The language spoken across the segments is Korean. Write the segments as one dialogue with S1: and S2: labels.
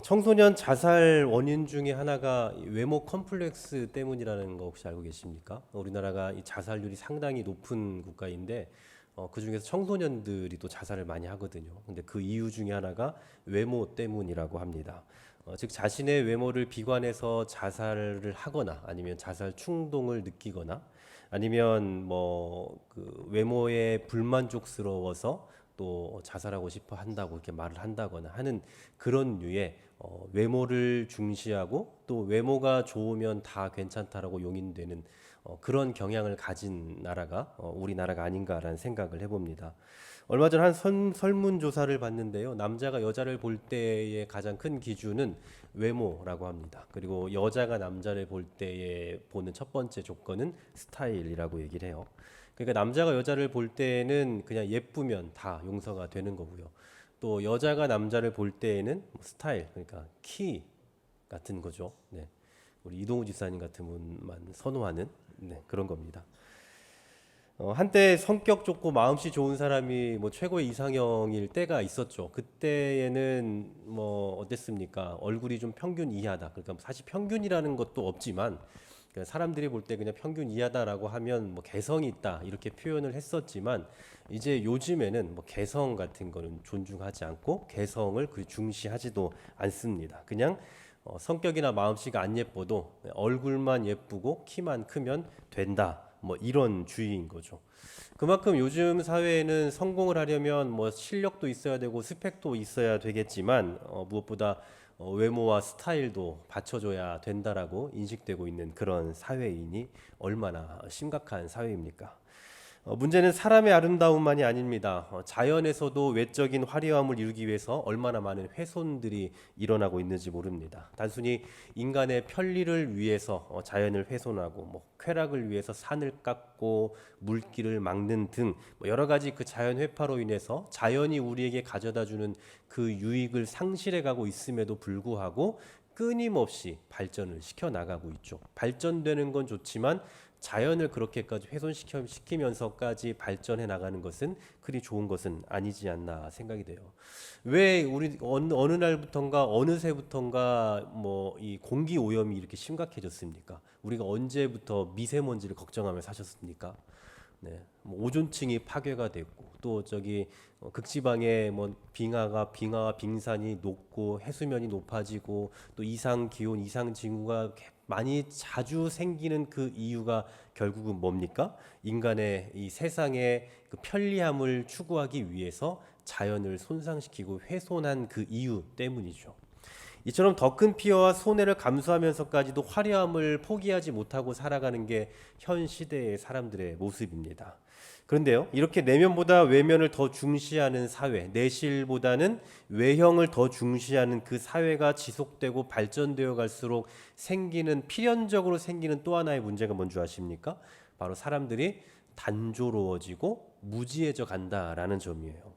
S1: 청소년 자살 원인 중에 하나가 이 외모 컴플렉스 때문이라는 거 혹시 알고 계십니까? 우리나라가 이 자살률이 상당히 높은 국가인데 그 중에서 청소년들이 또 자살을 많이 하거든요. 근데 그 이유 중에 하나가 외모 때문이라고 합니다. 즉 자신의 외모를 비관해서 자살을 하거나 아니면 자살 충동을 느끼거나 아니면 뭐 그 외모에 불만족스러워서 또 자살하고 싶어 한다고 이렇게 말을 한다거나 하는 그런 류의 외모를 중시하고 또 외모가 좋으면 다 괜찮다라고 용인되는 그런 경향을 가진 나라가 우리나라가 아닌가라는 생각을 해봅니다. 얼마 전 한 설문조사를 봤는데요. 남자가 여자를 볼 때의 가장 큰 기준은 외모라고 합니다. 그리고 여자가 남자를 볼 때에 보는 첫 번째 조건은 스타일이라고 얘기를 해요. 그러니까 남자가 여자를 볼 때는 그냥 예쁘면 다 용서가 되는 거고요. 또 여자가 남자를 볼 때에는 뭐 스타일, 그러니까 키 같은 거죠. 네. 우리 이동우 집사님 같은 분만 선호하는 그런 겁니다. 한때 성격 좋고 마음씨 좋은 사람이 뭐 최고의 이상형일 때가 있었죠. 그때에는 뭐 어땠습니까? 얼굴이 좀 평균 이하다. 그러니까 사실 평균이라는 것도 없지만 그러니까 사람들이 볼 때 그냥 평균 이하다라고 하면 뭐 개성이 있다 이렇게 표현을 했었지만 이제 요즘에는 뭐 개성 같은 거는 존중하지 않고 개성을 그 중시하지도 않습니다. 그냥 성격이나 마음씨가 안 예뻐도 얼굴만 예쁘고 키만 크면 된다. 뭐 이런 주의인 거죠. 그만큼 요즘 사회에는 성공을 하려면 뭐 실력도 있어야 되고 스펙도 있어야 되겠지만 무엇보다 외모와 스타일도 받쳐줘야 된다라고 인식되고 있는 그런 사회이니 얼마나 심각한 사회입니까? 문제는 사람의 아름다움만이 아닙니다. 자연에서도 외적인 화려함을 이루기 위해서 얼마나 많은 훼손들이 일어나고 있는지 모릅니다. 단순히 인간의 편리를 위해서 자연을 훼손하고 뭐 쾌락을 위해서 산을 깎고 물길을 막는 등뭐 여러 가지 그 자연 회파로 인해서 자연이 우리에게 가져다주는 그 유익을 상실해 가고 있음에도 불구하고 끊임없이 발전을 시켜 나가고 있죠. 발전되는 건 좋지만 자연을 그렇게까지 훼손시키면서까지 발전해 나가는 것은 그리 좋은 것은 아니지 않나 생각이 돼요. 왜 우리 어느 날부턴가 어느새부턴가 뭐 이 공기 오염이 이렇게 심각해졌습니까? 우리가 언제부터 미세먼지를 걱정하며 사셨습니까? 네, 뭐 오존층이 파괴가 됐고 또 저기 극지방에 뭐 빙하와 빙산이 녹고 해수면이 높아지고 또 이상 기온, 이상 징후가 많이 자주 생기는 그 이유가 결국은 뭡니까? 인간의 이 세상의 그 편리함을 추구하기 위해서 자연을 손상시키고 훼손한 그 이유 때문이죠. 이처럼 더 큰 피해와 손해를 감수하면서까지도 화려함을 포기하지 못하고 살아가는 게 현 시대의 사람들의 모습입니다. 그런데요, 이렇게 내면보다 외면을 더 중시하는 사회, 내실보다는 외형을 더 중시하는 그 사회가 지속되고 발전되어 갈수록 생기는 필연적으로 생기는 또 하나의 문제가 뭔지 아십니까? 바로 사람들이 단조로워지고 무지해져 간다라는 점이에요.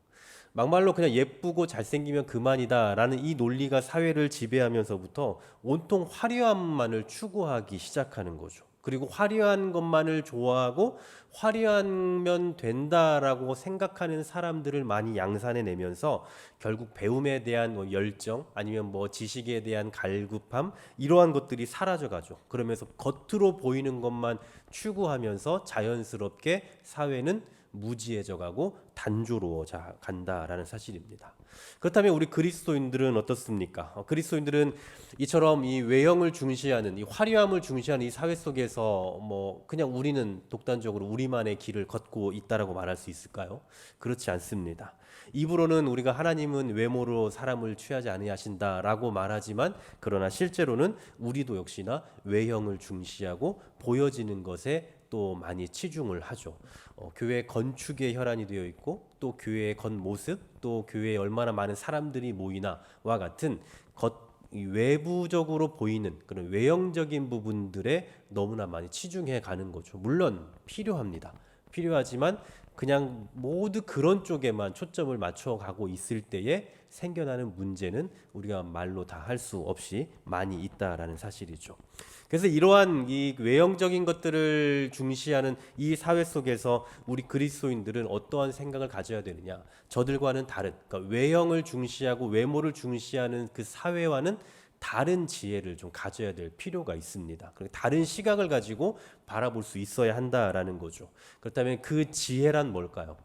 S1: 막말로 그냥 예쁘고 잘생기면 그만이다라는 이 논리가 사회를 지배하면서부터 온통 화려함만을 추구하기 시작하는 거죠. 그리고 화려한 것만을 좋아하고 화려하면 된다라고 생각하는 사람들을 많이 양산해 내면서 결국 배움에 대한 뭐 열정 아니면 뭐 지식에 대한 갈급함 이러한 것들이 사라져 가죠. 그러면서 겉으로 보이는 것만 추구하면서 자연스럽게 사회는 무지해져 가고 단조로워져 간다라는 사실입니다. 그렇다면 우리 그리스도인들은 어떻습니까? 그리스도인들은 이처럼 이 외형을 중시하는 이 화려함을 중시하는 이 사회 속에서 뭐 그냥 우리는 독단적으로 우리만의 길을 걷고 있다라고 말할 수 있을까요? 그렇지 않습니다. 입으로는 우리가 하나님은 외모로 사람을 취하지 아니하신다라고 말하지만 그러나 실제로는 우리도 역시나 외형을 중시하고 보여지는 것에 또 많이 치중을 하죠. 교회 건축의 혈안이 되어 있고 또 교회의 겉모습 또 교회에 얼마나 많은 사람들이 모이나와 같은 외부적으로 보이는 그런 외형적인 부분들에 너무나 많이 치중해 가는 거죠. 물론 필요합니다. 필요하지만 그냥 모두 그런 쪽에만 초점을 맞춰가고 있을 때에 생겨나는 문제는 우리가 말로 다 할 수 없이 많이 있다라는 사실이죠. 그래서 이러한 이 외형적인 것들을 중시하는 이 사회 속에서 우리 그리스도인들은 어떠한 생각을 가져야 되느냐? 저들과는 다른, 그러니까 외형을 중시하고 외모를 중시하는 그 사회와는 다른 지혜를 좀 가져야 될 필요가 있습니다. 다른 시각을 가지고 바라볼 수 있어야 한다라는 거죠. 그렇다면 그 지혜란 뭘까요?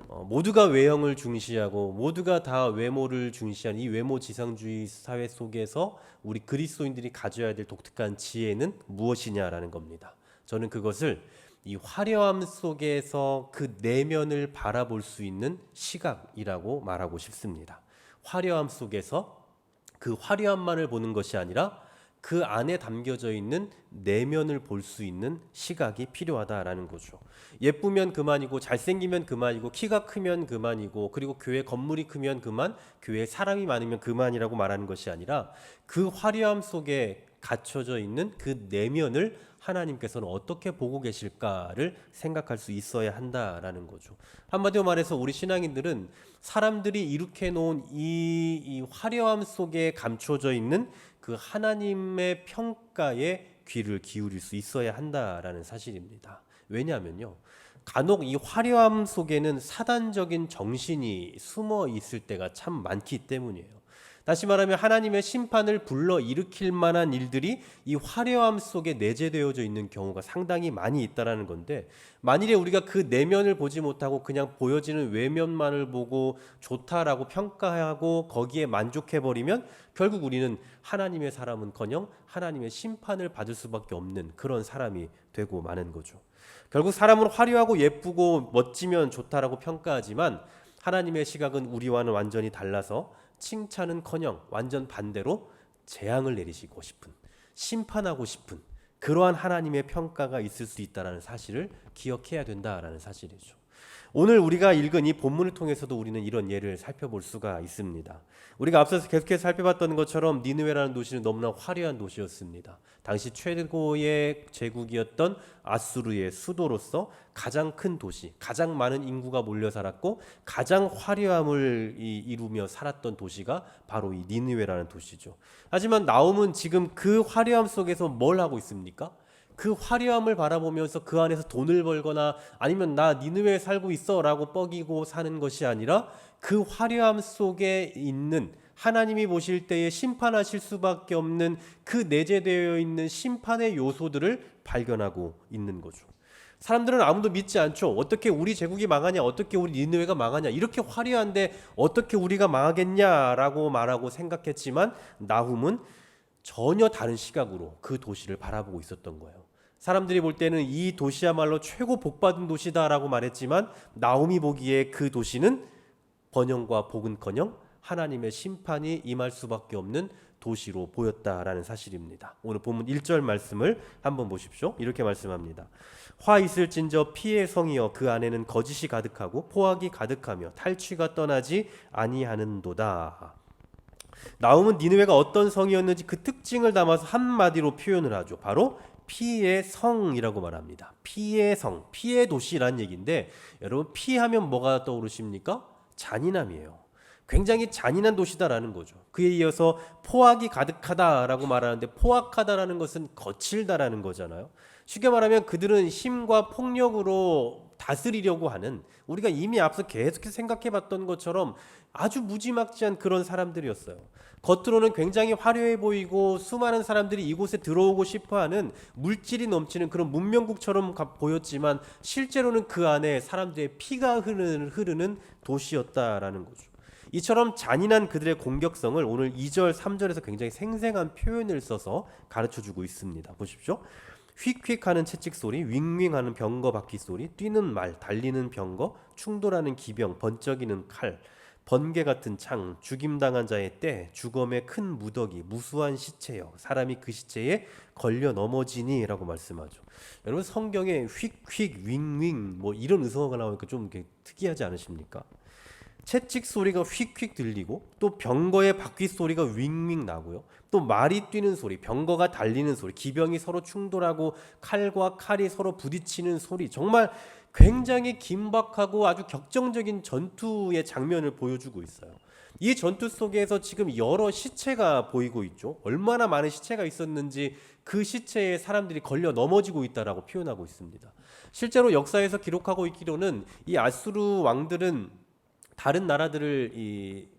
S1: 모두가 외형을 중시하고 모두가 다 외모를 중시하는 이 외모 지상주의 사회 속에서 우리 그리스도인들이 가져야 될 독특한 지혜는 무엇이냐라는 겁니다. 저는 그것을 이 화려함 속에서 그 내면을 바라볼 수 있는 시각이라고 말하고 싶습니다. 화려함 속에서 그 화려함만을 보는 것이 아니라 그 안에 담겨져 있는 내면을 볼 수 있는 시각이 필요하다라는 거죠. 예쁘면 그만이고 잘생기면 그만이고 키가 크면 그만이고 그리고 교회 건물이 크면 그만, 교회에 사람이 많으면 그만이라고 말하는 것이 아니라 그 화려함 속에 갖춰져 있는 그 내면을 하나님께서는 어떻게 보고 계실까를 생각할 수 있어야 한다라는 거죠. 한마디로 말해서 우리 신앙인들은 사람들이 이룩해 놓은 이 화려함 속에 감춰져 있는 그 하나님의 평가에 귀를 기울일 수 있어야 한다라는 사실입니다. 왜냐하면요, 간혹 이 화려함 속에는 사단적인 정신이 숨어 있을 때가 참 많기 때문이에요. 다시 말하면 하나님의 심판을 불러 일으킬 만한 일들이 이 화려함 속에 내재되어져 있는 경우가 상당히 많이 있다라는 건데, 만일에 우리가 그 내면을 보지 못하고 그냥 보여지는 외면만을 보고 좋다라고 평가하고 거기에 만족해버리면 결국 우리는 하나님의 사람은커녕 하나님의 심판을 받을 수밖에 없는 그런 사람이 되고 마는 거죠. 결국 사람은 화려하고 예쁘고 멋지면 좋다라고 평가하지만 하나님의 시각은 우리와는 완전히 달라서 칭찬은커녕 완전 반대로 재앙을 내리시고 싶은, 심판하고 싶은 그러한 하나님의 평가가 있을 수 있다는 사실을 기억해야 된다라는 사실이죠. 오늘 우리가 읽은 이 본문을 통해서도 우리는 이런 예를 살펴볼 수가 있습니다. 우리가 앞서서 계속해서 살펴봤던 것처럼 니느웨라는 도시는 너무나 화려한 도시였습니다. 당시 최고의 제국이었던 아수르의 수도로서 가장 큰 도시, 가장 많은 인구가 몰려 살았고 가장 화려함을 이루며 살았던 도시가 바로 이 니느웨라는 도시죠. 하지만 나홈은 지금 그 화려함 속에서 뭘 하고 있습니까? 그 화려함을 바라보면서 그 안에서 돈을 벌거나 아니면 나 니느웨에 살고 있어 라고 뻐기고 사는 것이 아니라 그 화려함 속에 있는 하나님이 보실 때에 심판하실 수밖에 없는 그 내재되어 있는 심판의 요소들을 발견하고 있는 거죠. 사람들은 아무도 믿지 않죠. 어떻게 우리 제국이 망하냐, 어떻게 우리 니느웨가 망하냐, 이렇게 화려한데 어떻게 우리가 망하겠냐라고 말하고 생각했지만 나훔은 전혀 다른 시각으로 그 도시를 바라보고 있었던 거예요. 사람들이 볼 때는 이 도시야말로 최고 복받은 도시다라고 말했지만 나홈이 보기에 그 도시는 번영과 복은커녕 하나님의 심판이 임할 수밖에 없는 도시로 보였다라는 사실입니다. 오늘 본문 1절 말씀을 한번 보십시오. 이렇게 말씀합니다. 화 있을진저 피의 성이여 그 안에는 거짓이 가득하고 포악이 가득하며 탈취가 떠나지 아니하는도다. 나홈은 니느웨가 어떤 성이었는지 그 특징을 담아서 한마디로 표현을 하죠. 바로 피의 성이라고 말합니다. 피의 성, 피의 도시라는 얘기인데 여러분 피하면 뭐가 떠오르십니까? 잔인함이에요. 굉장히 잔인한 도시다라는 거죠. 그에 이어서 포악이 가득하다라고 말하는데 포악하다라는 것은 거칠다라는 거잖아요. 쉽게 말하면 그들은 힘과 폭력으로 다스리려고 하는, 우리가 이미 앞서 계속해서 생각해봤던 것처럼 아주 무지막지한 그런 사람들이었어요. 겉으로는 굉장히 화려해 보이고 수많은 사람들이 이곳에 들어오고 싶어하는 물질이 넘치는 그런 문명국처럼 보였지만 실제로는 그 안에 사람들의 피가 흐르는 도시였다라는 거죠. 이처럼 잔인한 그들의 공격성을 오늘 2절, 3절에서 굉장히 생생한 표현을 써서 가르쳐주고 있습니다. 보십시오. 휙휙하는 채찍 소리, 윙윙하는 병거 바퀴 소리, 뛰는 말, 달리는 병거, 충돌하는 기병, 번쩍이는 칼, 번개 같은 창, 죽임당한 자의 때, 주검의 큰 무더기, 무수한 시체여 사람이 그 시체에 걸려 넘어지니 라고 말씀하죠. 여러분 성경에 휙휙, 윙윙 뭐 이런 의성어가 나오니까 좀 특이하지 않으십니까? 채찍 소리가 휙휙 들리고 또 병거의 바퀴 소리가 윙윙 나고요. 또 말이 뛰는 소리, 병거가 달리는 소리, 기병이 서로 충돌하고 칼과 칼이 서로 부딪히는 소리, 정말 굉장히 긴박하고 아주 격정적인 전투의 장면을 보여주고 있어요. 이 전투 속에서 지금 여러 시체가 보이고 있죠. 얼마나 많은 시체가 있었는지 그 시체에 사람들이 걸려 넘어지고 있다라고 표현하고 있습니다. 실제로 역사에서 기록하고 있기로는 이 아수르 왕들은 다른 나라들을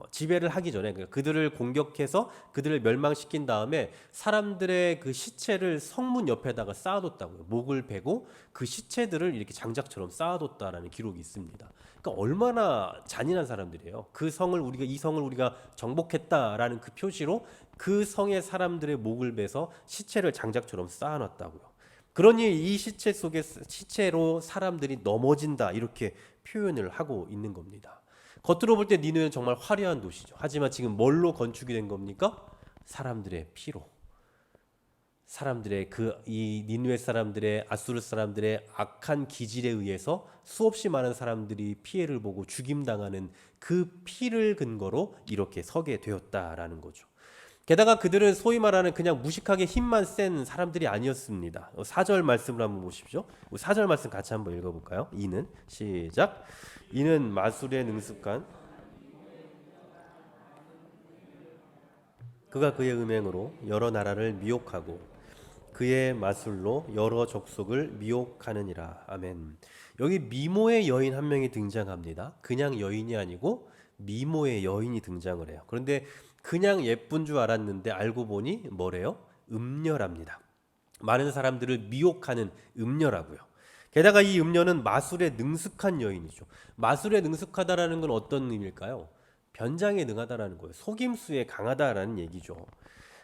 S1: 지배를 하기 전에, 그러니까 그들을 공격해서 그들을 멸망시킨 다음에 사람들의 그 시체를 성문 옆에다가 쌓아뒀다고요. 목을 베고 그 시체들을 이렇게 장작처럼 쌓아뒀다라는 기록이 있습니다. 그러니까 얼마나 잔인한 사람들이에요. 이 성을 우리가 정복했다라는 그 표시로 그 성의 사람들의 목을 베서 시체를 장작처럼 쌓아놨다고요. 그러니 이 시체 속에 시체로 사람들이 넘어진다, 이렇게 표현을 하고 있는 겁니다. 겉으로 볼 때 니느웨는 정말 화려한 도시죠. 하지만 지금 뭘로 건축이 된 겁니까? 사람들의 피로. 사람들의 이 니느웨 사람들의, 아수르 사람들의 악한 기질에 의해서 수없이 많은 사람들이 피해를 보고 죽임당하는 그 피를 근거로 이렇게 서게 되었다라는 거죠. 게다가 그들은 소위 말하는 그냥 무식하게 힘만 센 사람들이 아니었습니다. 4절 말씀을 한번 보십시오. 4절 말씀 같이 한번 읽어볼까요? 이는 시작. 이는 마술에 능숙한 그가 그의 음행으로 여러 나라를 미혹하고 그의 마술로 여러 족속을 미혹하느니라. 아멘. 여기 미모의 여인 한 명이 등장합니다. 그냥 여인이 아니고 미모의 여인이 등장을 해요. 그런데 그냥 예쁜 줄 알았는데 알고 보니 뭐래요? 음녀랍니다. 많은 사람들을 미혹하는 음녀라고요. 게다가 이 음녀는 마술에 능숙한 여인이죠. 마술에 능숙하다라는 건 어떤 의미일까요? 변장에 능하다라는 거예요. 속임수에 강하다라는 얘기죠.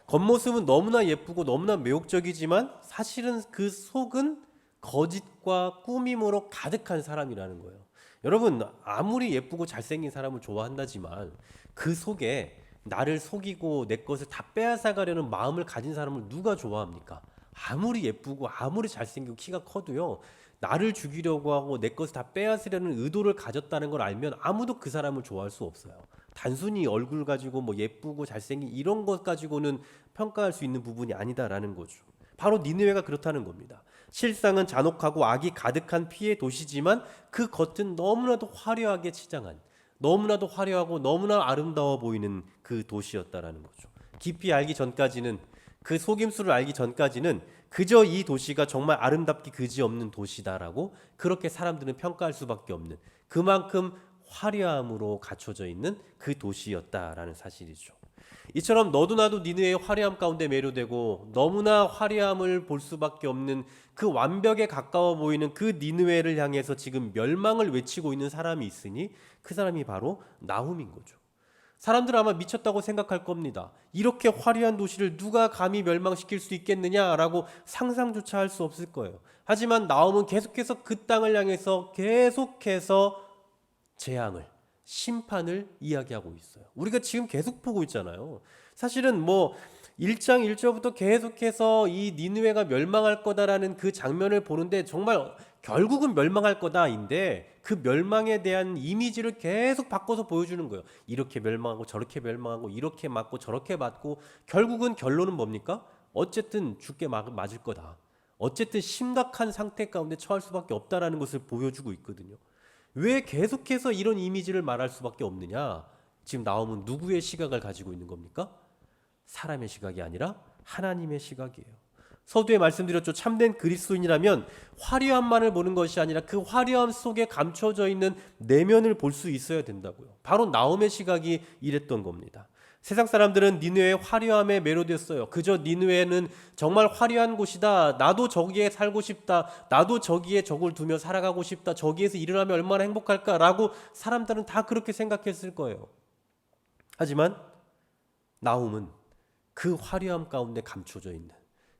S1: 겉모습은 너무나 예쁘고 너무나 매혹적이지만 사실은 그 속은 거짓과 꾸밈으로 가득한 사람이라는 거예요. 여러분, 아무리 예쁘고 잘생긴 사람을 좋아한다지만 그 속에 나를 속이고 내 것을 다 빼앗아가려는 마음을 가진 사람을 누가 좋아합니까? 아무리 예쁘고 아무리 잘생기고 키가 커도요, 나를 죽이려고 하고 내 것을 다 빼앗으려는 의도를 가졌다는 걸 알면 아무도 그 사람을 좋아할 수 없어요. 단순히 얼굴 가지고 뭐 예쁘고 잘생긴 이런 것 가지고는 평가할 수 있는 부분이 아니다라는 거죠. 바로 니느웨가 그렇다는 겁니다. 실상은 잔혹하고 악이 가득한 피의 도시지만 그 겉은 너무나도 화려하게 치장한, 너무나도 화려하고 너무나 아름다워 보이는 그 도시였다라는 거죠. 깊이 알기 전까지는, 그 속임수를 알기 전까지는 그저 이 도시가 정말 아름답기 그지없는 도시다라고 그렇게 사람들은 평가할 수밖에 없는, 그만큼 화려함으로 갖춰져 있는 그 도시였다라는 사실이죠. 이처럼 너도 나도 니느웨의 화려함 가운데 매료되고 너무나 화려함을 볼 수밖에 없는 그 완벽에 가까워 보이는 그 니느웨를 향해서 지금 멸망을 외치고 있는 사람이 있으니 그 사람이 바로 나훔인 거죠. 사람들은 아마 미쳤다고 생각할 겁니다. 이렇게 화려한 도시를 누가 감히 멸망시킬 수 있겠느냐라고 상상조차 할 수 없을 거예요. 하지만 나훔은 계속해서 그 땅을 향해서 계속해서 재앙을, 심판을 이야기하고 있어요. 우리가 지금 계속 보고 있잖아요. 사실은 1장 1절부터 계속해서 이 니느웨가 멸망할 거다라는 그 장면을 보는데 정말 결국은 멸망할 거다인데 그 멸망에 대한 이미지를 계속 바꿔서 보여주는 거예요. 이렇게 멸망하고 저렇게 멸망하고 이렇게 맞고 저렇게 맞고 결국은 결론은 뭡니까? 어쨌든 죽게 맞을 거다. 어쨌든 심각한 상태 가운데 처할 수밖에 없다라는 것을 보여주고 있거든요. 왜 계속해서 이런 이미지를 말할 수밖에 없느냐? 지금 나오면 누구의 시각을 가지고 있는 겁니까? 사람의 시각이 아니라 하나님의 시각이에요. 서두에 말씀드렸죠. 참된 그리스도인이라면 화려함만을 보는 것이 아니라 그 화려함 속에 감춰져 있는 내면을 볼 수 있어야 된다고요. 바로 나홈의 시각이 이랬던 겁니다. 세상 사람들은 니느웨의 화려함에 매료됐어요. 그저 니느웨는 정말 화려한 곳이다. 나도 저기에 살고 싶다. 나도 저기에 저걸 두며 살아가고 싶다. 저기에서 일을 하면 얼마나 행복할까라고 사람들은 다 그렇게 생각했을 거예요. 하지만 나훔은 그 화려함 가운데 감춰져 있는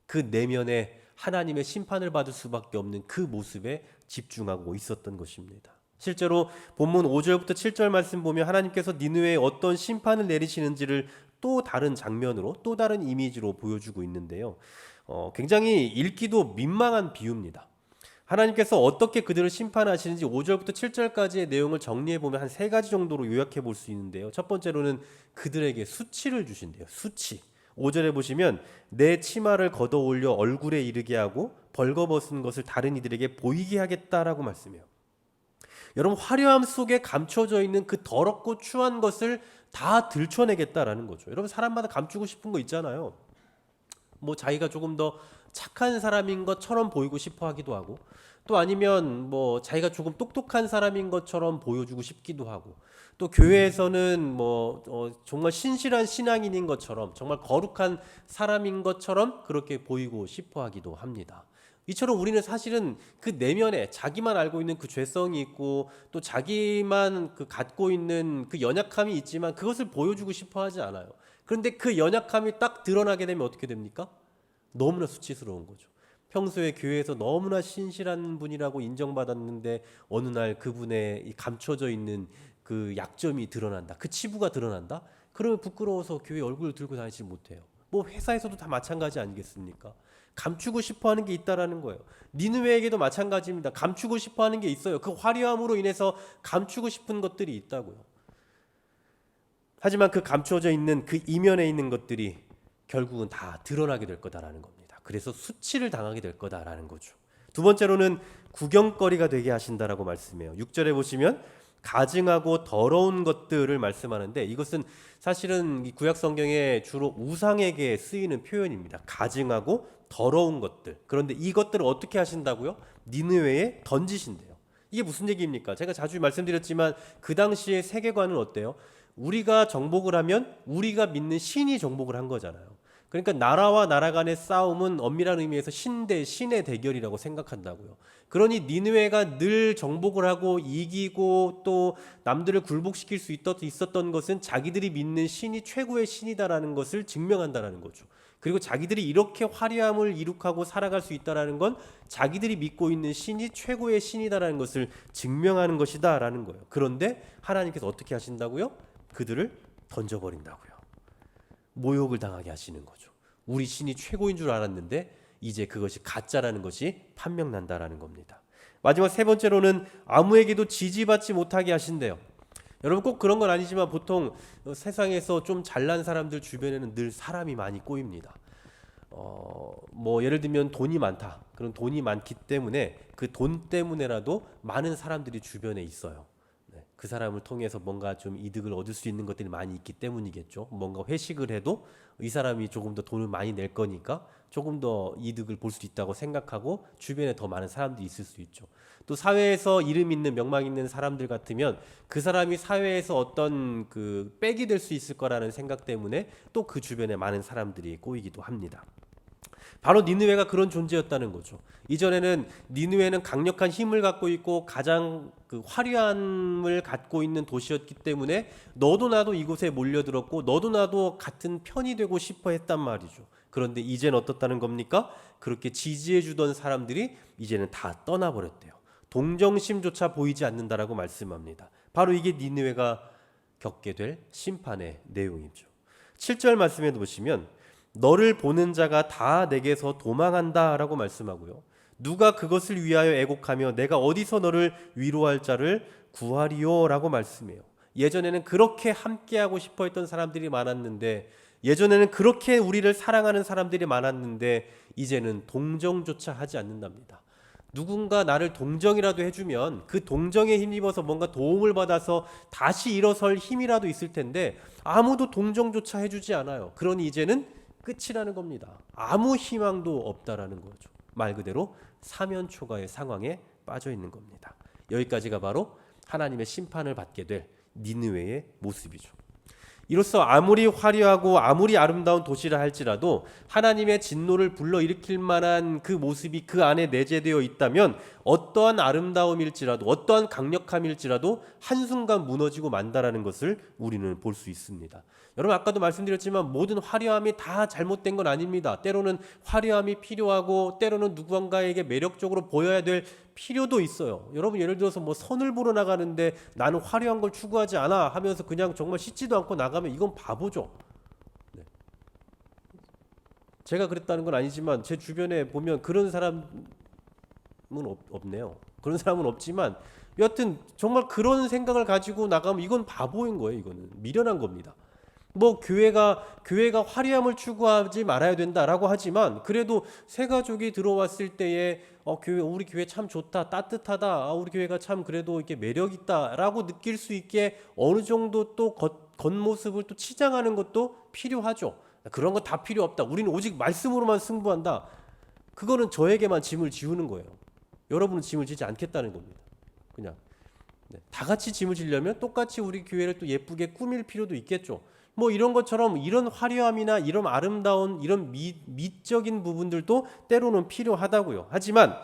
S1: 그 내면에 하나님의 심판을 받을 수밖에 없는 그 모습에 집중하고 있었던 것입니다. 실제로 본문 5절부터 7절 말씀 보면 하나님께서 니느웨에 어떤 심판을 내리시는지를 또 다른 장면으로, 또 다른 이미지로 보여주고 있는데요. 굉장히 읽기도 민망한 비유입니다. 하나님께서 어떻게 그들을 심판하시는지 5절부터 7절까지의 내용을 정리해 보면 한 3가지 정도로 요약해 볼 수 있는데요. 첫 번째로는 그들에게 수치를 주신대요. 수치. 5절에 보시면 내 치마를 걷어 올려 얼굴에 이르게 하고 벌거벗은 것을 다른 이들에게 보이게 하겠다라고 말씀해요. 여러분, 화려함 속에 감춰져 있는 그 더럽고 추한 것을 다 들춰내겠다라는 거죠. 여러분, 사람마다 감추고 싶은 거 있잖아요. 뭐 자기가 조금 더 착한 사람인 것처럼 보이고 싶어 하기도 하고, 또 아니면 뭐 자기가 조금 똑똑한 사람인 것처럼 보여주고 싶기도 하고, 또 교회에서는 뭐 정말 신실한 신앙인인 것처럼, 정말 거룩한 사람인 것처럼 그렇게 보이고 싶어 하기도 합니다. 이처럼 우리는 사실은 그 내면에 자기만 알고 있는 그 죄성이 있고, 또 자기만 그 갖고 있는 그 연약함이 있지만 그것을 보여주고 싶어 하지 않아요. 그런데 그 연약함이 딱 드러나게 되면 어떻게 됩니까? 너무나 수치스러운 거죠. 평소에 교회에서 너무나 신실한 분이라고 인정받았는데 어느 날 그분의 이 감춰져 있는 그 약점이 드러난다. 그 치부가 드러난다. 그러면 부끄러워서 교회 얼굴을 들고 다니지 못해요. 뭐 회사에서도 다 마찬가지 아니겠습니까? 감추고 싶어하는 게 있다라는 거예요. 니느웨에게도 마찬가지입니다. 감추고 싶어하는 게 있어요. 그 화려함으로 인해서 감추고 싶은 것들이 있다고요. 하지만 그 감춰져 있는 그 이면에 있는 것들이 결국은 다 드러나게 될 거다라는 겁니다. 그래서 수치를 당하게 될 거다라는 거죠. 두 번째로는 구경거리가 되게 하신다라고 말씀해요. 6절에 보시면 가증하고 더러운 것들을 말씀하는데, 이것은 사실은 이 구약 성경에 주로 우상에게 쓰이는 표현입니다. 가증하고 더러운 것들. 그런데 이것들을 어떻게 하신다고요? 니느웨에 던지신대요. 이게 무슨 얘기입니까? 제가 자주 말씀드렸지만 그 당시의 세계관은 어때요? 우리가 정복을 하면 우리가 믿는 신이 정복을 한 거잖아요. 그러니까 나라와 나라 간의 싸움은 엄밀한 의미에서 신 대 신의 대결이라고 생각한다고요. 그러니 니느웨가 늘 정복을 하고 이기고 또 남들을 굴복시킬 수 있었던 것은 자기들이 믿는 신이 최고의 신이다라는 것을 증명한다라는 거죠. 그리고 자기들이 이렇게 화려함을 이룩하고 살아갈 수 있다라는 건 자기들이 믿고 있는 신이 최고의 신이다라는 것을 증명하는 것이다라는 거예요. 그런데 하나님께서 어떻게 하신다고요? 그들을 던져버린다고요. 모욕을 당하게 하시는 거죠. 우리 신이 최고인 줄 알았는데 이제 그것이 가짜라는 것이 판명난다라는 겁니다. 마지막 세 번째로는 아무에게도 지지받지 못하게 하신대요. 여러분, 꼭 그런 건 아니지만 보통 세상에서 좀 잘난 사람들 주변에는 늘 사람이 많이 꼬입니다. 뭐 예를 들면 돈이 많다. 그런 돈이 많기 때문에 그 돈 때문에라도 많은 사람들이 주변에 있어요. 그 사람을 통해서 뭔가 좀 이득을 얻을 수 있는 것들이 많이 있기 때문이겠죠. 뭔가 회식을 해도 이 사람이 조금 더 돈을 많이 낼 거니까 조금 더 이득을 볼 수 있다고 생각하고 주변에 더 많은 사람들이 있을 수 있죠. 또 사회에서 이름 있는 명망 있는 사람들 같으면 그 사람이 사회에서 어떤 그 백이 될 수 있을 거라는 생각 때문에 또 그 주변에 많은 사람들이 꼬이기도 합니다. 바로 니느웨가 그런 존재였다는 거죠. 이전에는 니느웨는 강력한 힘을 갖고 있고 가장 그 화려함을 갖고 있는 도시였기 때문에 너도 나도 이곳에 몰려들었고 너도 나도 같은 편이 되고 싶어 했단 말이죠. 그런데 이제는 어떻다는 겁니까? 그렇게 지지해 주던 사람들이 이제는 다 떠나버렸대요. 동정심조차 보이지 않는다라고 말씀합니다. 바로 이게 니느웨가 겪게 될 심판의 내용이죠. 7절 말씀에 보시면 너를 보는 자가 다 내게서 도망한다라고 말씀하고요. 누가 그것을 위하여 애곡하며 내가 어디서 너를 위로할 자를 구하리요라고 말씀해요. 예전에는 그렇게 함께하고 싶어 했던 사람들이 많았는데, 예전에는 그렇게 우리를 사랑하는 사람들이 많았는데 이제는 동정조차 하지 않는답니다. 누군가 나를 동정이라도 해주면 그 동정에 힘입어서 뭔가 도움을 받아서 다시 일어설 힘이라도 있을 텐데 아무도 동정조차 해주지 않아요. 그러니 이제는 끝이라는 겁니다. 아무 희망도 없다라는 거죠. 말 그대로 사면초가의 상황에 빠져 있는 겁니다. 여기까지가 바로 하나님의 심판을 받게 될 니느웨의 모습이죠. 이로써 아무리 화려하고 아무리 아름다운 도시라 할지라도 하나님의 진노를 불러일으킬 만한 그 모습이 그 안에 내재되어 있다면 어떠한 아름다움일지라도 어떠한 강력함일지라도 한순간 무너지고 만다라는 것을 우리는 볼 수 있습니다. 여러분, 아까도 말씀드렸지만 모든 화려함이 다 잘못된 건 아닙니다. 때로는 화려함이 필요하고 때로는 누군가에게 매력적으로 보여야 될 필요도 있어요. 여러분, 예를 들어서 뭐 선을 보러 나가는데 나는 화려한 걸 추구하지 않아 하면서 그냥 정말 씻지도 않고 나가면 이건 바보죠. 네. 제가 그랬다는 건 아니지만 제 주변에 보면 그런 사람은 없네요. 그런 사람은 없지만 여하튼 정말 그런 생각을 가지고 나가면 이건 바보인 거예요. 이거는 미련한 겁니다. 뭐 교회가 화려함을 추구하지 말아야 된다라고 하지만 그래도 새 가족이 들어왔을 때에 우리 교회 참 좋다, 따뜻하다, 우리 교회가 참 그래도 이렇게 매력 있다라고 느낄 수 있게 어느 정도 또 겉모습을 또 치장하는 것도 필요하죠. 그런 거 다 필요 없다. 우리는 오직 말씀으로만 승부한다. 그거는 저에게만 짐을 지우는 거예요. 여러분은 짐을 지지 않겠다는 겁니다. 그냥 다 같이 짐을 지려면 똑같이 우리 교회를 또 예쁘게 꾸밀 필요도 있겠죠. 뭐 이런 것처럼 이런 화려함이나 이런 아름다운 이런 미적인 부분들도 때로는 필요하다고요. 하지만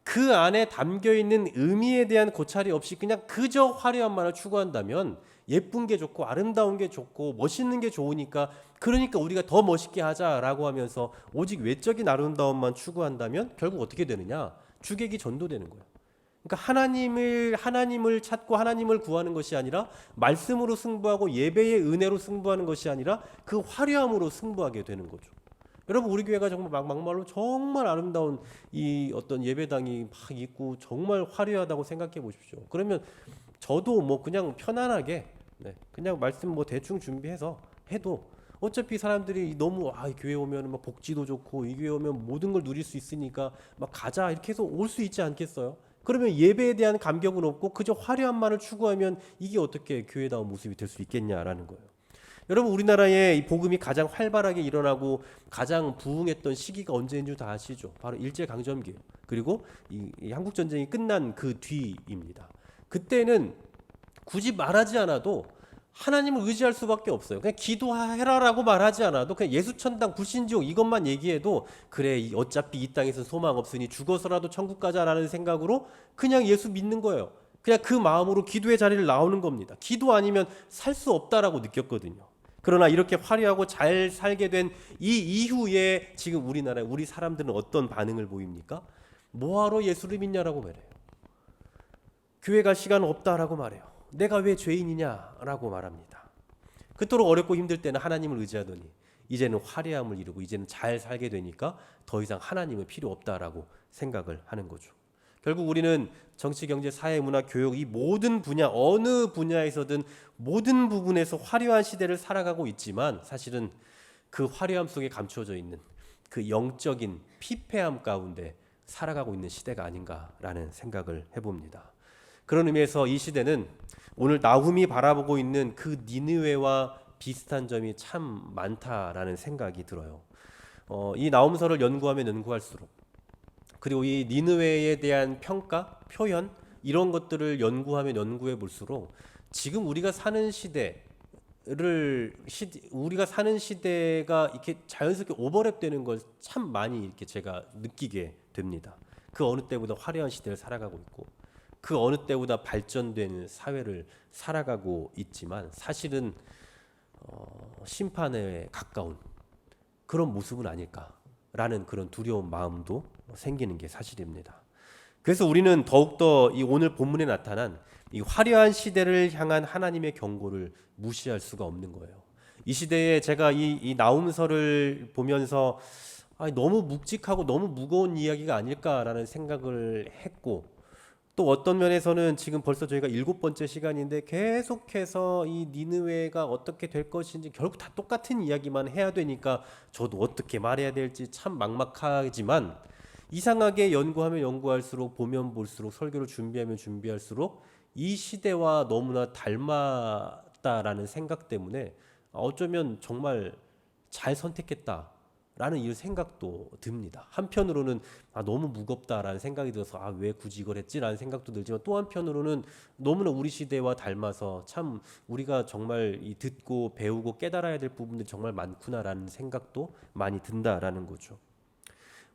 S1: 그 안에 담겨 있는 의미에 대한 고찰이 없이 그냥 그저 화려함만을 추구한다면 예쁜 게 좋고 아름다운 게 좋고 멋있는 게 좋으니까 그러니까 우리가 더 멋있게 하자라고 하면서 오직 외적인 아름다움만 추구한다면 결국 어떻게 되느냐? 주객이 전도되는 거예요. 그러니까 하나님을 찾고 하나님을 구하는 것이 아니라 말씀으로 승부하고 예배의 은혜로 승부하는 것이 아니라 그 화려함으로 승부하게 되는 거죠. 여러분 우리 교회가 정말 막말로 정말 아름다운 이 어떤 예배당이 막 있고 정말 화려하다고 생각해 보십시오. 그러면 저도 뭐 그냥 편안하게 그냥 말씀 뭐 대충 준비해서 해도 어차피 사람들이 너무 이 교회 오면 막 복지도 좋고 이 교회 오면 모든 걸 누릴 수 있으니까 막 가자 이렇게 해서 올 수 있지 않겠어요? 그러면 예배에 대한 감격은 없고 그저 화려함만을 추구하면 이게 어떻게 교회다운 모습이 될 수 있겠냐라는 거예요. 여러분 우리나라에 이 복음이 가장 활발하게 일어나고 가장 부흥했던 시기가 언제인 줄 다 아시죠? 바로 일제강점기예요. 그리고 이 한국전쟁이 끝난 그 뒤입니다. 그때는 굳이 말하지 않아도 하나님을 의지할 수밖에 없어요. 그냥 기도해라라고 말하지 않아도 그냥 예수천당 불신지옥 이것만 얘기해도 그래 어차피 이 땅에서 소망 없으니 죽어서라도 천국 가자라는 생각으로 그냥 예수 믿는 거예요. 그냥 그 마음으로 기도의 자리를 나오는 겁니다. 기도 아니면 살 수 없다라고 느꼈거든요. 그러나 이렇게 화려하고 잘 살게 된 이 이후에 지금 우리나라 우리 사람들은 어떤 반응을 보입니까? 뭐하러 예수를 믿냐라고 말해요. 교회 갈 시간 없다라고 말해요. 내가 왜 죄인이냐라고 말합니다. 그토록 어렵고 힘들 때는 하나님을 의지하더니 이제는 화려함을 이루고 이제는 잘 살게 되니까 더 이상 하나님은 필요 없다라고 생각을 하는 거죠. 결국 우리는 정치, 경제, 사회, 문화, 교육 이 모든 분야 어느 분야에서든 모든 부분에서 화려한 시대를 살아가고 있지만 사실은 그 화려함 속에 감춰져 있는 그 영적인 피폐함 가운데 살아가고 있는 시대가 아닌가라는 생각을 해봅니다. 그런 의미에서 이 시대는 오늘 나훔이 바라보고 있는 그 니느웨와 비슷한 점이 참 많다라는 생각이 들어요. 이 나훔서를 연구하면 연구할수록 그리고 이 니느웨에 대한 평가, 표현 이런 것들을 연구하면 연구해 볼수록 지금 우리가 사는 시대가 이렇게 자연스럽게 오버랩되는 걸 참 많이 이렇게 제가 느끼게 됩니다. 그 어느 때보다 화려한 시대를 살아가고 있고 그 어느 때보다 발전되는 사회를 살아가고 있지만 사실은 심판에 가까운 그런 모습은 아닐까라는 그런 두려운 마음도 생기는 게 사실입니다. 그래서 우리는 더욱더 이 오늘 본문에 나타난 이 화려한 시대를 향한 하나님의 경고를 무시할 수가 없는 거예요. 이 시대에 제가 이 나훔서를 보면서 너무 묵직하고 너무 무거운 이야기가 아닐까라는 생각을 했고 또 어떤 면에서는 지금 벌써 저희가 7번째 시간인데 계속해서 이 니느웨가 어떻게 될 것인지 결국 다 똑같은 이야기만 해야 되니까 저도 어떻게 말해야 될지 참 막막하지만 이상하게 연구하면 연구할수록 보면 볼수록 설교를 준비하면 준비할수록 이 시대와 너무나 닮았다라는 생각 때문에 어쩌면 정말 잘 선택했다 라는 이 생각도 듭니다. 한편으로는 너무 무겁다라는 생각이 들어서 왜 굳이 이걸 했지라는 생각도 들지만 또 한편으로는 너무나 우리 시대와 닮아서 참 우리가 정말 이 듣고 배우고 깨달아야 될 부분들이 정말 많구나라는 생각도 많이 든다라는 거죠.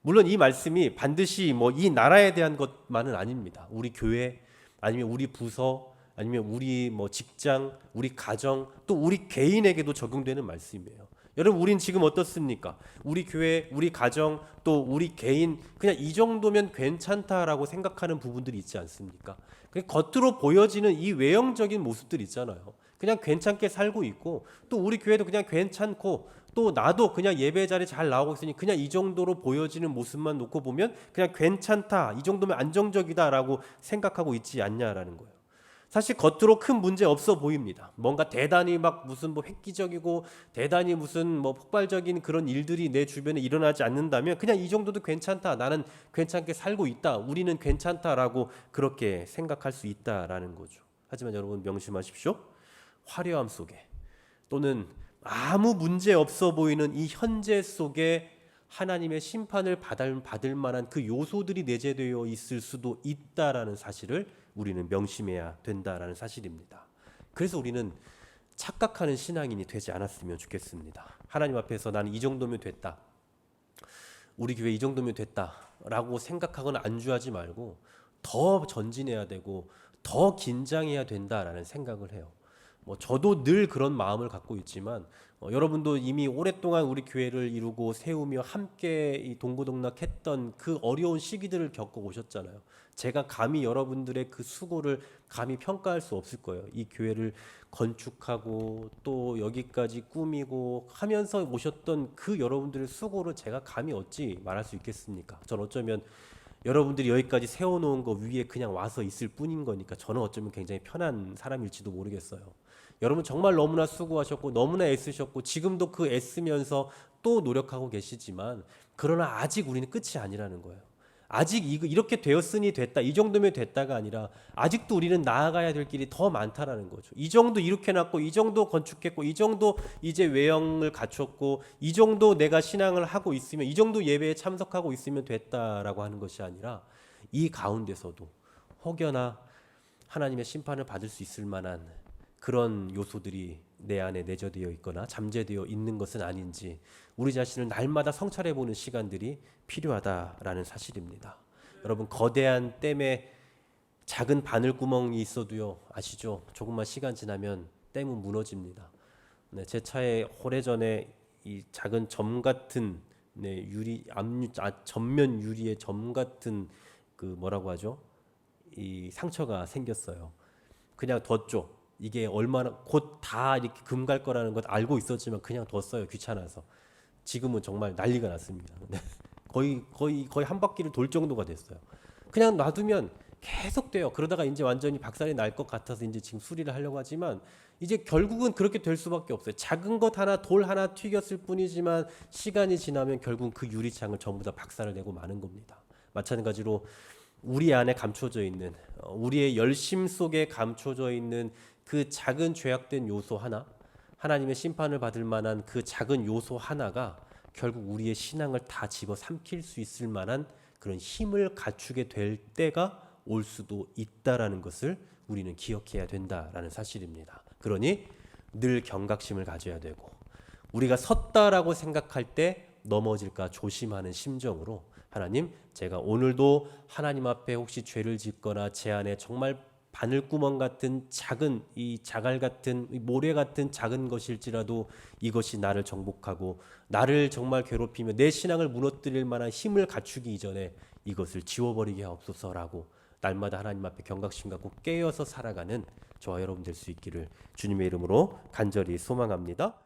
S1: 물론 이 말씀이 반드시 이 나라에 대한 것만은 아닙니다. 우리 교회 아니면 우리 부서 아니면 우리 직장, 우리 가정 또 우리 개인에게도 적용되는 말씀이에요. 여러분 우린 지금 어떻습니까? 우리 교회, 우리 가정, 또 우리 개인 그냥 이 정도면 괜찮다라고 생각하는 부분들이 있지 않습니까? 겉으로 보여지는 이 외형적인 모습들 있잖아요. 그냥 괜찮게 살고 있고 또 우리 교회도 그냥 괜찮고 또 나도 그냥 예배 자리에 잘 나오고 있으니 그냥 이 정도로 보여지는 모습만 놓고 보면 그냥 괜찮다, 이 정도면 안정적이다라고 생각하고 있지 않냐라는 거예요. 사실 겉으로 큰 문제 없어 보입니다. 뭔가 대단히 막 무슨 뭐 획기적이고 대단히 무슨 뭐 폭발적인 그런 일들이 내 주변에 일어나지 않는다면 그냥 이 정도도 괜찮다. 나는 괜찮게 살고 있다. 우리는 괜찮다라고 그렇게 생각할 수 있다라는 거죠. 하지만 여러분 명심하십시오. 화려함 속에 또는 아무 문제 없어 보이는 이 현재 속에 하나님의 심판을 받을 만한 그 요소들이 내재되어 있을 수도 있다라는 사실을 우리는 명심해야 된다라는 사실입니다. 그래서 우리는 착각하는 신앙인이 되지 않았으면 좋겠습니다. 하나님 앞에서 나는 이 정도면 됐다. 우리 교회 이 정도면 됐다라고 생각하거나 안주하지 말고 더 전진해야 되고 더 긴장해야 된다라는 생각을 해요. 저도 늘 그런 마음을 갖고 있지만 여러분도 이미 오랫동안 우리 교회를 이루고 세우며 함께 이 동고동락했던 그 어려운 시기들을 겪어 오셨잖아요. 제가 감히 여러분들의 그 수고를 감히 평가할 수 없을 거예요. 이 교회를 건축하고 또 여기까지 꾸미고 하면서 오셨던 그 여러분들의 수고를 제가 감히 어찌 말할 수 있겠습니까? 전 어쩌면 여러분들이 여기까지 세워놓은 거 위에 그냥 와서 있을 뿐인 거니까 저는 어쩌면 굉장히 편한 사람일지도 모르겠어요. 여러분 정말 너무나 수고하셨고 너무나 애쓰셨고 지금도 그 애쓰면서 또 노력하고 계시지만 그러나 아직 우리는 끝이 아니라는 거예요. 아직 이렇게 되었으니 됐다, 이 정도면 됐다가 아니라 아직도 우리는 나아가야 될 길이 더 많다라는 거죠. 이 정도 이렇게 놨고 이 정도 건축했고 이 정도 이제 외형을 갖췄고 이 정도 내가 신앙을 하고 있으면 이 정도 예배에 참석하고 있으면 됐다라고 하는 것이 아니라 이 가운데서도 혹여나 하나님의 심판을 받을 수 있을 만한 그런 요소들이 내 안에 내재되어 있거나 잠재되어 있는 것은 아닌지 우리 자신을 날마다 성찰해보는 시간들이 필요하다라는 사실입니다. 여러분 거대한 댐에 작은 바늘구멍이 있어도요 아시죠? 조금만 시간 지나면 댐은 무너집니다. 네, 제 차에 오래전에 이 작은 점 같은 유리 전면 유리에 점 같은 그 뭐라고 하죠? 이 상처가 생겼어요. 그냥 뒀죠. 이게 얼마나 곧 다 이렇게 금 갈 거라는 것 알고 있었지만 그냥 뒀어요. 귀찮아서. 지금은 정말 난리가 났습니다. 거의 한 바퀴를 돌 정도가 됐어요. 그냥 놔두면 계속 돼요. 그러다가 이제 완전히 박살이 날 것 같아서 이제 지금 수리를 하려고 하지만 이제 결국은 그렇게 될 수밖에 없어요. 작은 것 하나, 돌 하나 튀겼을 뿐이지만 시간이 지나면 결국 그 유리창을 전부 다 박살을 내고 마는 겁니다. 마찬가지로 우리 안에 감춰져 있는 우리의 열심 속에 감춰져 있는 그 작은 죄악된 요소 하나, 하나님의 심판을 받을 만한 그 작은 요소 하나가 결국 우리의 신앙을 다 집어삼킬 수 있을 만한 그런 힘을 갖추게 될 때가 올 수도 있다라는 것을 우리는 기억해야 된다라는 사실입니다. 그러니 늘 경각심을 가져야 되고 우리가 섰다라고 생각할 때 넘어질까 조심하는 심정으로 하나님, 제가 오늘도 하나님 앞에 혹시 죄를 짓거나 제 안에 정말 바늘구멍 같은 작은 이 자갈 같은 이 모래 같은 작은 것일지라도 이것이 나를 정복하고 나를 정말 괴롭히며 내 신앙을 무너뜨릴 만한 힘을 갖추기 이전에 이것을 지워버리게 하옵소서라고 날마다 하나님 앞에 경각심 갖고 깨어서 살아가는 저와 여러분 될 수 있기를 주님의 이름으로 간절히 소망합니다.